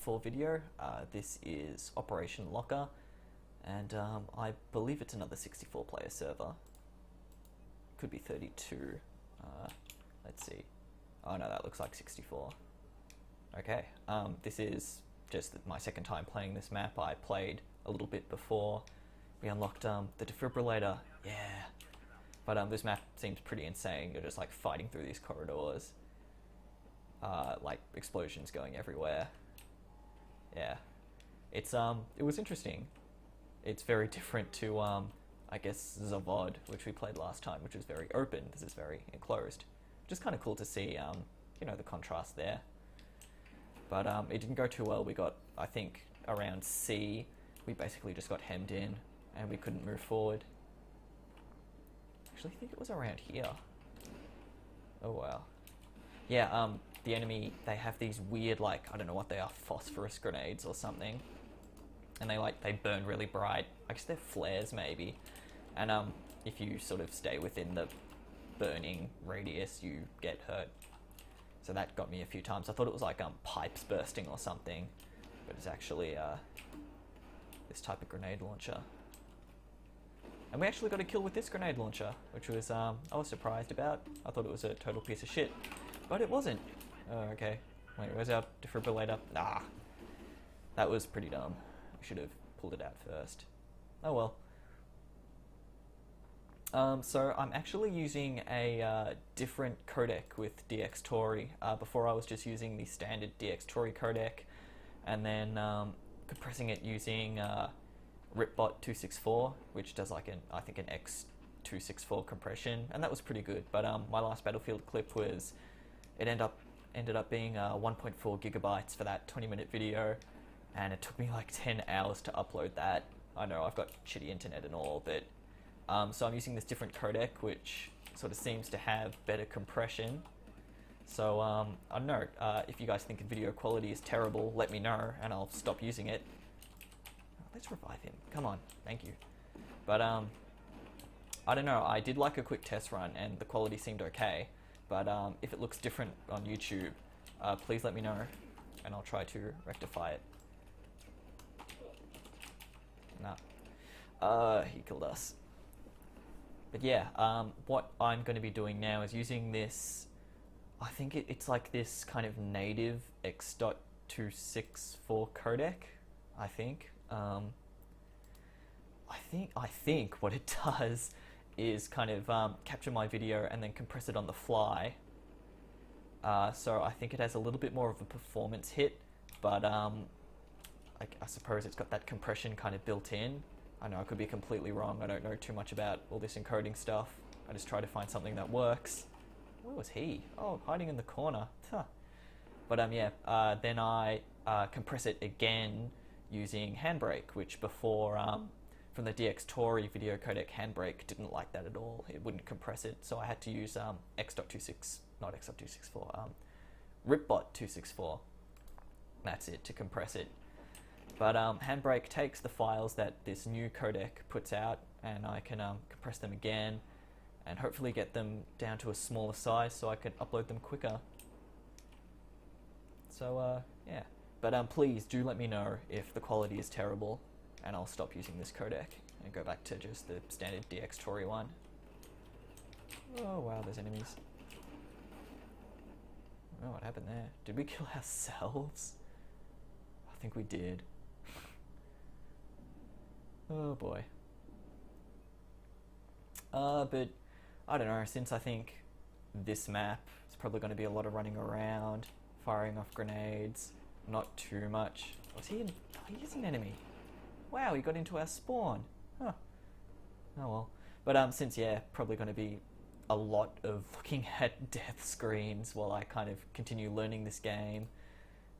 BF4 video. This is Operation Locker, and I believe it's another 64 player server. Could be 32. Let's see. Oh no, that looks like 64. Okay, this is just my second time playing this map. I played a little bit before. We unlocked the defibrillator, yeah. But this map seems pretty insane. You're just like fighting through these corridors. Like explosions going everywhere. Yeah, it's it was interesting. It's very different to I guess Zavod, which we played last time, which was very open. This is very enclosed. Just kind of cool to see you know, the contrast there. But it didn't go too well. We got, I think, around C. We basically just got hemmed in and we couldn't move forward. Actually, I think it was around here. Oh wow. Yeah, the enemy, they have these weird, like, I don't know what they are, phosphorus grenades or something. And they burn really bright. I guess they're flares maybe. And if you sort of stay within the burning radius, you get hurt. So that got me a few times. I thought it was like pipes bursting or something, but it's actually this type of grenade launcher. And we actually got a kill with this grenade launcher, which was I was surprised about. I thought it was a total piece of shit, but it wasn't. Oh, okay. Wait, where's our defibrillator? Ah, that was pretty dumb. We should have pulled it out first. Oh well. So I'm actually using a different codec with DxTory. Before I was just using the standard DxTory codec, and then compressing it using RipBot 264, which does like I think an X264 compression, and that was pretty good. But my last Battlefield clip was, it ended up being 1.4 gigabytes for that 20-minute video, and it took me like 10 hours to upload that. I know I've got shitty internet and all, but so I'm using this different codec, which sort of seems to have better compression. So I don't know, if you guys think the video quality is terrible, let me know and I'll stop using it. Let's revive him. Come on, thank you. But I don't know, I did like a quick test run and the quality seemed okay. But if it looks different on YouTube, please let me know and I'll try to rectify it. Nah. He killed us. But yeah, what I'm going to be doing now is using this, I think it's like this kind of native X.264 codec, I think. I think what it does is kind of capture my video and then compress it on the fly. So I think it has a little bit more of a performance hit, but I suppose it's got that compression kind of built in. I know I could be completely wrong. I don't know too much about all this encoding stuff. I just try to find something that works. Where was he? Oh, hiding in the corner. Huh. But yeah, then I compress it again using Handbrake, which before from the DxTory video codec, Handbrake didn't like that at all. It wouldn't compress it, so I had to use RipBot 264. That's it, to compress it. But Handbrake takes the files that this new codec puts out, and I can compress them again and hopefully get them down to a smaller size so I can upload them quicker. So yeah, but please do let me know if the quality is terrible and I'll stop using this codec and go back to just the standard DxTory one. Oh wow, there's enemies. Oh, what happened there? Did we kill ourselves? I think we did. Oh boy. But I don't know, since I think this map is probably going to be a lot of running around, firing off grenades, not too much. Was he in? Oh, he is an enemy. Wow, he got into our spawn. Huh. Oh well. But since, yeah, probably going to be a lot of looking at death screens while I kind of continue learning this game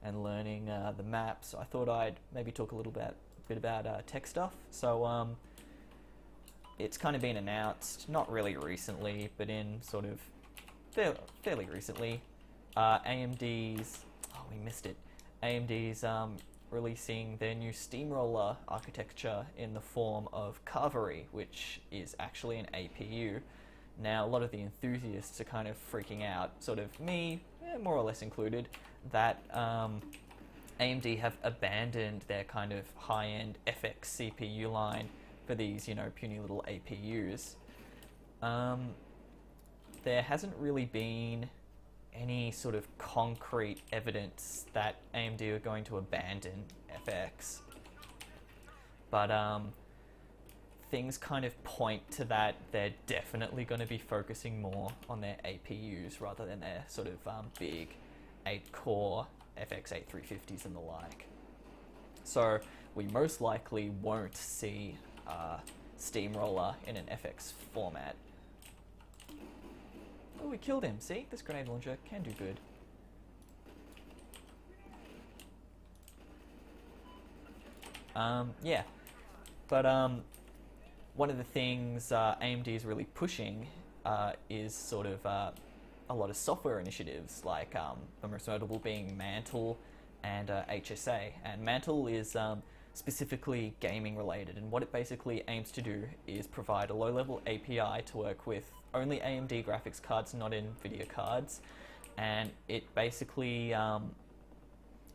and learning the maps, I thought I'd maybe talk a little bit about tech stuff. So it's kind of been announced, not really recently, but in sort of fairly recently, AMD's, oh we missed it, AMD's releasing their new steamroller architecture in the form of Carvery, which is actually an APU. Now, a lot of the enthusiasts are kind of freaking out, sort of me, more or less included, that AMD have abandoned their kind of high-end FX CPU line for these, you know, puny little APUs. There hasn't really been any sort of concrete evidence that AMD are going to abandon FX. But things kind of point to that they're definitely going to be focusing more on their APUs rather than their sort of big 8-core FX 8350s and the like. So we most likely won't see Steamroller in an FX format. Oh, we killed him. See? This grenade launcher can do good. Yeah. But one of the things AMD is really pushing is sort of a lot of software initiatives, like the most notable being Mantle and HSA. And Mantle is specifically gaming related, and what it basically aims to do is provide a low-level API to work with only AMD graphics cards, not NVIDIA cards. And it basically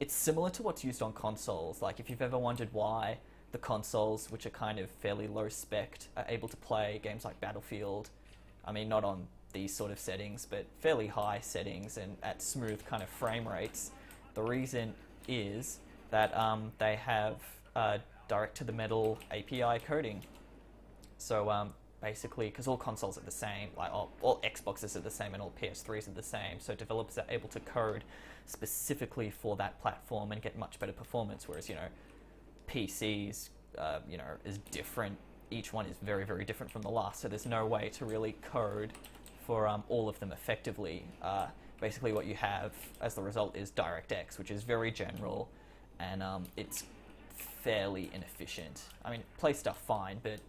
it's similar to what's used on consoles. Like, if you've ever wondered why the consoles, which are kind of fairly low spec, are able to play games like Battlefield, I mean, not on these sort of settings, but fairly high settings and at smooth kind of frame rates, the reason is that they have direct-to-the-metal API coding. So basically, because all consoles are the same, like all Xboxes are the same and all PS3s are the same, so developers are able to code specifically for that platform and get much better performance, whereas, you know, PCs, you know, is different. Each one is very, very different from the last, so there's no way to really code for all of them effectively. Basically what you have as the result is DirectX, which is very general, and it's fairly inefficient. I mean, it plays stuff fine, but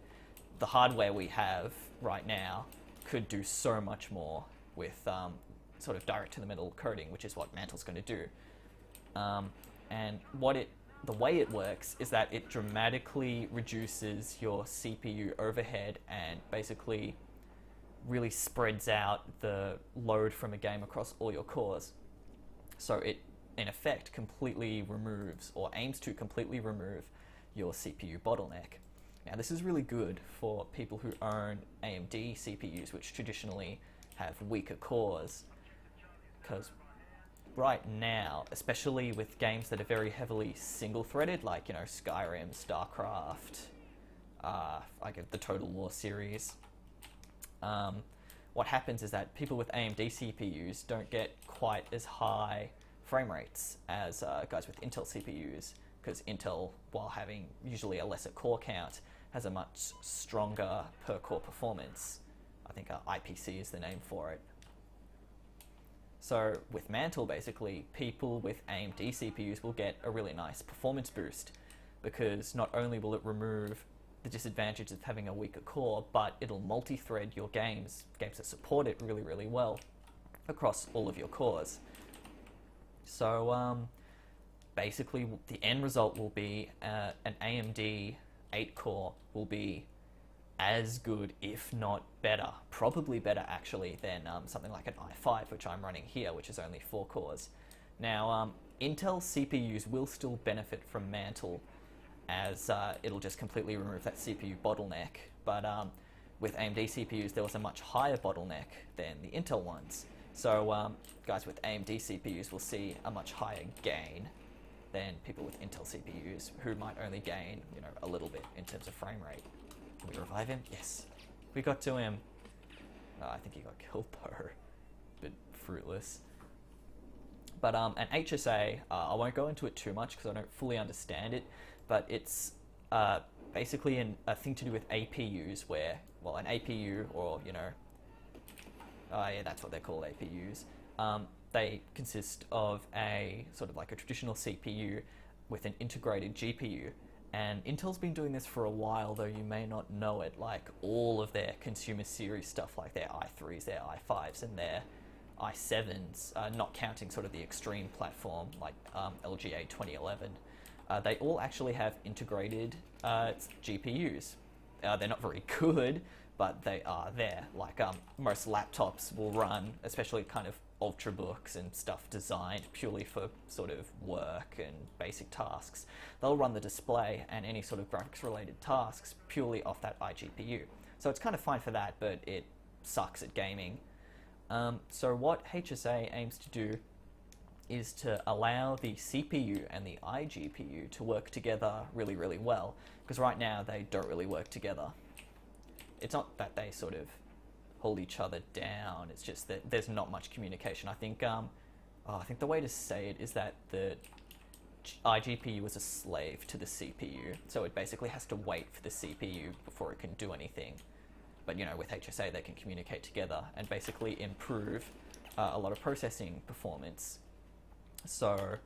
the hardware we have right now could do so much more with sort of direct-to-the-middle coding, which is what Mantle's going to do. And the way it works is that it dramatically reduces your CPU overhead and basically really spreads out the load from a game across all your cores. So it, in effect, completely removes, or aims to completely remove, your CPU bottleneck. Now, this is really good for people who own AMD CPUs, which traditionally have weaker cores, because right now, especially with games that are very heavily single-threaded, like, you know, Skyrim, StarCraft, I get the Total War series, what happens is that people with AMD CPUs don't get quite as high frame rates as guys with Intel CPUs, because Intel, while having usually a lesser core count, has a much stronger per-core performance. I think IPC is the name for it. So with Mantle, basically, people with AMD CPUs will get a really nice performance boost, because not only will it remove the disadvantage of having a weaker core, but it'll multi-thread your games that support it really, really well across all of your cores. So basically, the end result will be an AMD 8-core will be as good, if not better, probably better actually, than something like an i5, which I'm running here, which is only 4 cores. Now, Intel CPUs will still benefit from Mantle, as it'll just completely remove that CPU bottleneck, but with AMD CPUs there was a much higher bottleneck than the Intel ones. So guys with AMD CPUs will see a much higher gain than people with Intel CPUs, who might only gain, you know, a little bit in terms of frame rate. Can we revive him? Yes. We got to him. I think he got killed though. Bit fruitless. But an HSA, I won't go into it too much because I don't fully understand it, but it's basically a thing to do with APUs where, well, an APU, or, you know, yeah, that's what they're called, APUs. They consist of a sort of like a traditional CPU with an integrated GPU. And Intel's been doing this for a while, though you may not know it. Like, all of their consumer series stuff, like their i3s, their i5s, and their i7s, not counting sort of the extreme platform like LGA 2011, they all actually have integrated GPUs. They're not very good, but they are there. Like most laptops will run, especially kind of ultrabooks and stuff designed purely for sort of work and basic tasks, they'll run the display and any sort of graphics related tasks purely off that iGPU. So it's kind of fine for that, but it sucks at gaming. So what HSA aims to do is to allow the CPU and the iGPU to work together really, really well, because right now they don't really work together. It's not that they sort of hold each other down, it's just that there's not much communication. I think the way to say it is that the iGPU is a slave to the CPU, so it basically has to wait for the CPU before it can do anything. But you know, with HSA they can communicate together and basically improve a lot of processing performance. So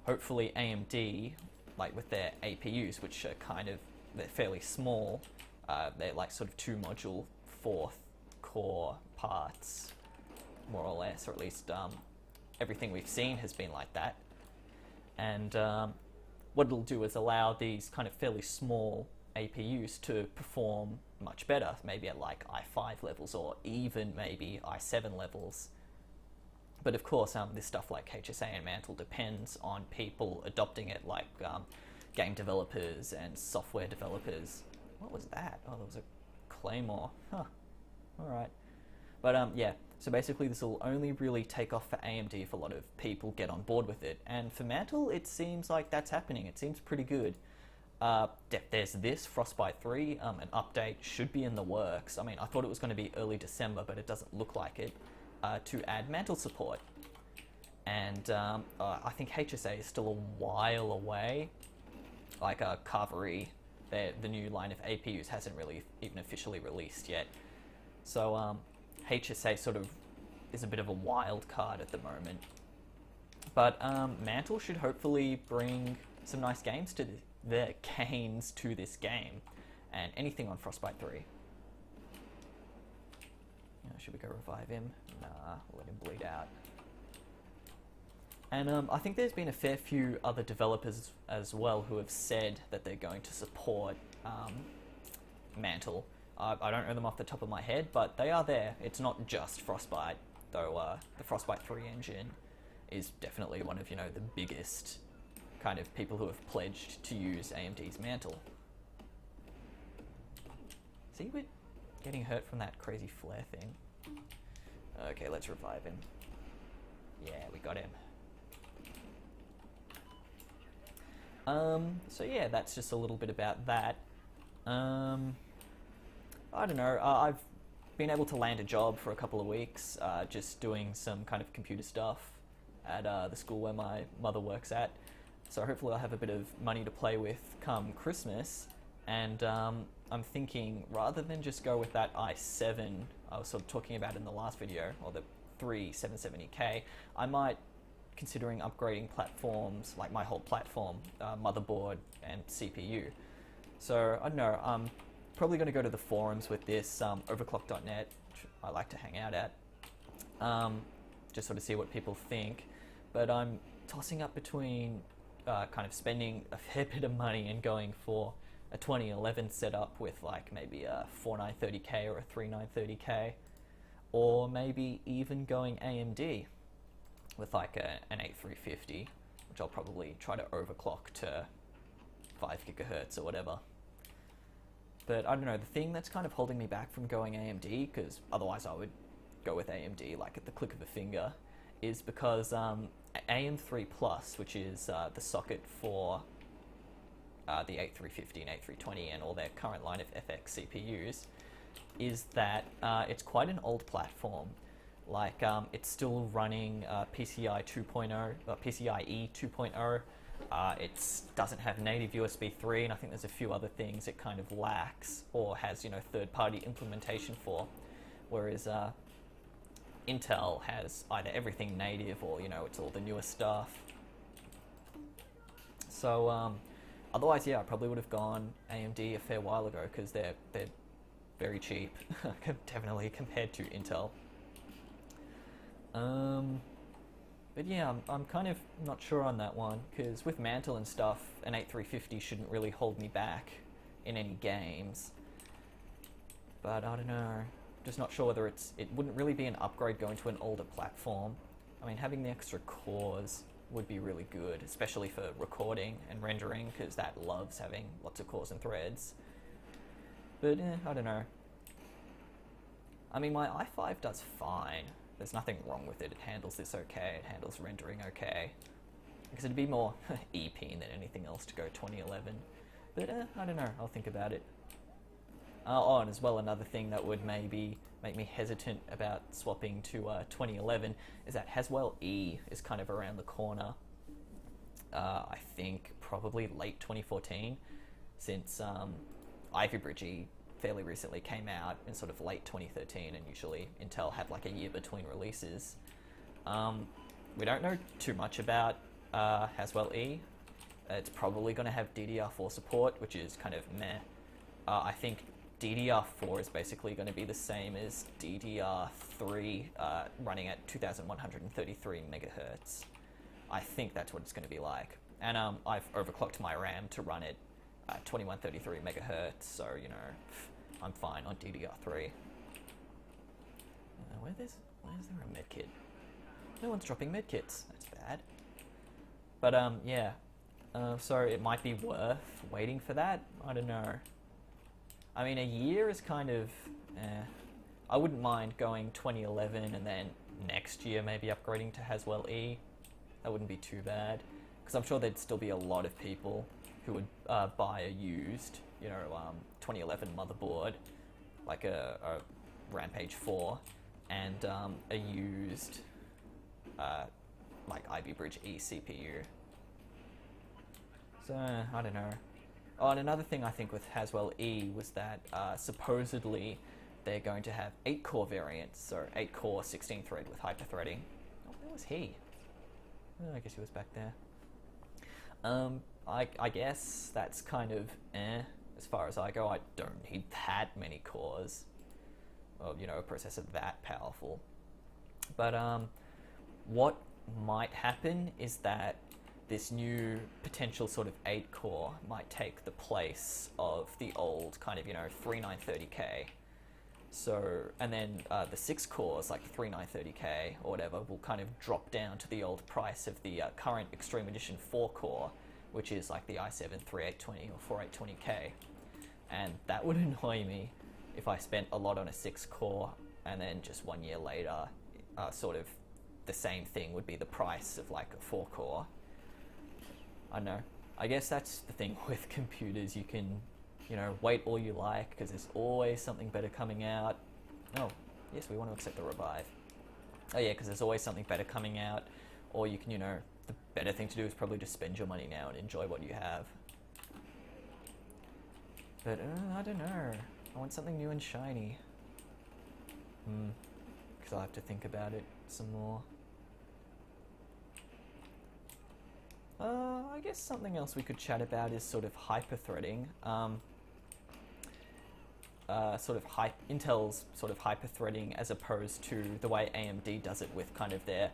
hopefully AMD, like with their APUs, which are they're fairly small, they're like sort of 2-module, 4th core parts, more or less, or at least everything we've seen has been like that. And what it'll do is allow these kind of fairly small APUs to perform much better, maybe at like i5 levels or even maybe i7 levels. But of course, this stuff like HSA and Mantle depends on people adopting it, like game developers and software developers. What was that? Oh, there was a claymore. Huh. Alright. But yeah, so basically this will only really take off for AMD if a lot of people get on board with it. And for Mantle, it seems like that's happening. It seems pretty good. There's this, Frostbite 3, an update should be in the works. I mean, I thought it was going to be early December, but it doesn't look like it, to add Mantle support. And I think HSA is still a while away. Like Carvery, the new line of APUs hasn't really even officially released yet. So HSA sort of is a bit of a wild card at the moment. But Mantle should hopefully bring some nice games to this game, and anything on Frostbite 3. Should we go revive him? Nah, let him bleed out. And I think there's been a fair few other developers as well who have said that they're going to support Mantle. I don't know them off the top of my head, but they are there. It's not just Frostbite, though the Frostbite 3 engine is definitely one of, you know, the biggest kind of people who have pledged to use AMD's Mantle. See, we're getting hurt from that crazy flare thing. Okay, let's revive him. Yeah, we got him. So yeah, that's just a little bit about that. I don't know, I've been able to land a job for a couple of weeks, just doing some kind of computer stuff at the school where my mother works at. So hopefully I'll have a bit of money to play with come Christmas, and I'm thinking rather than just go with that i7 I was sort of talking about in the last video, or the 3770K, I might considering upgrading platforms, like my whole platform, motherboard and CPU. So I don't know, I'm probably going to go to the forums with this, overclock.net, which I like to hang out at, just sort of see what people think. But I'm tossing up between kind of spending a fair bit of money and going for a 2011 setup with like maybe a 4930K or a 3930K, or maybe even going AMD with like an 8350, which I'll probably try to overclock to 5 gigahertz or whatever. But I don't know, the thing that's kind of holding me back from going AMD, because otherwise I would go with AMD like at the click of a finger, is because AM3 Plus, which is the socket for the 8350 and 8320 and all their current line of FX CPUs, is that it's quite an old platform. Like it's still running PCIe 2.0. It doesn't have native USB 3, and I think there's a few other things it kind of lacks or has, you know, third-party implementation for. Whereas Intel has either everything native or, you know, it's all the newer stuff. So otherwise, yeah, I probably would have gone AMD a fair while ago because they're very cheap, definitely compared to Intel. But yeah, I'm kind of not sure on that one, because with Mantle and stuff, an 8350 shouldn't really hold me back in any games. But I don't know, just not sure whether it wouldn't really be an upgrade going to an older platform, I mean, having the extra cores would be really good, especially for recording and rendering, because that loves having lots of cores and threads. But I don't know. I mean, my i5 does fine. There's nothing wrong with it. It handles this okay. It handles rendering okay. Because it'd be more EP than anything else to go 2011. But I don't know. I'll think about it. Oh, and as well, another thing that would maybe make me hesitant about swapping to 2011 is that Haswell E is kind of around the corner. I think probably late 2014, since Ivy Bridge E fairly recently came out in sort of late 2013, and usually Intel had like a year between releases. We don't know too much about Haswell E. It's probably going to have DDR4 support, which is kind of meh. I think DDR4 is basically going to be the same as DDR3 running at 2133 megahertz. I think that's what it's going to be like. And I've overclocked my RAM to run it at 2133 megahertz, so you know, I'm fine on DDR3. Where's there a medkit? No one's dropping medkits. That's bad. But yeah. So it might be worth waiting for that. I don't know. I mean, a year is kind of, I wouldn't mind going 2011 and then next year maybe upgrading to Haswell E. That wouldn't be too bad, because I'm sure there'd still be a lot of people who would buy a used, you know, 2011 motherboard, like a Rampage 4, and a used, like Ivy Bridge E CPU. So, I don't know. Oh, and another thing I think with Haswell E was that supposedly they're going to have 8-core variants, so 8-core 16-thread with hyperthreading. Oh, where was he? Oh, I guess he was back there. I guess that's kind of as far as I go. I don't need that many cores, or, you know, a processor that powerful. But what might happen is that this new potential sort of 8-core might take the place of the old kind of, you know, 3930K. So, and then the 6 cores, like the 3930K or whatever, will kind of drop down to the old price of the current Extreme Edition 4-core, which is like the i7 3820 or 4820K. And that would annoy me if I spent a lot on a 6-core and then just 1 year later, sort of the same thing would be the price of like a 4-core. I don't know. I guess that's the thing with computers. You can, you know, wait all you like, because there's always something better coming out. Oh, yes, we want to accept the revive. Oh yeah, because there's always something better coming out. Or you can, you know, the better thing to do is probably just spend your money now and enjoy what you have. But I don't know. I want something new and shiny. Because I'll have to think about it some more. I guess something else we could chat about is sort of hyperthreading. Intel's sort of hyperthreading as opposed to the way AMD does it with kind of their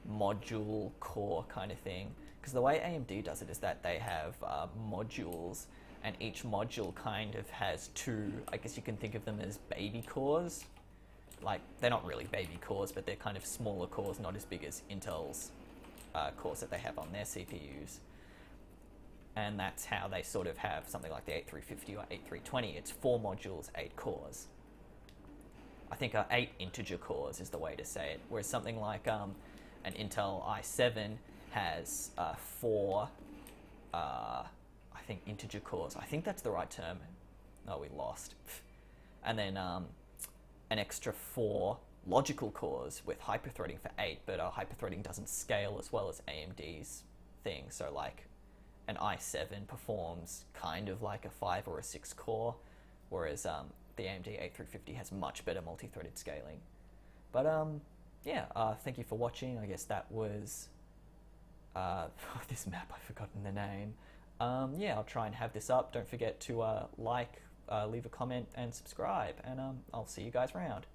module core kind of thing. Because the way AMD does it is that they have modules, and each module kind of has 2, I guess you can think of them as baby cores. Like, they're not really baby cores, but they're kind of smaller cores, not as big as Intel's cores that they have on their CPUs. And that's how they sort of have something like the 8350 or 8320. It's 4 modules, 8 cores. I think 8 integer cores is the way to say it. Whereas something like an Intel i7 has 4, I think, integer cores. I think that's the right term. Oh, we lost. And then an extra 4 logical cores with hyperthreading for 8, but hyperthreading doesn't scale as well as AMD's thing. So like an i7 performs kind of like a 5 or a 6 core, whereas the AMD 8350 has much better multi-threaded scaling. But yeah, thank you for watching. I guess that was this map, I've forgotten the name. Yeah, I'll try and have this up. Don't forget to like, leave a comment and subscribe, and I'll see you guys around.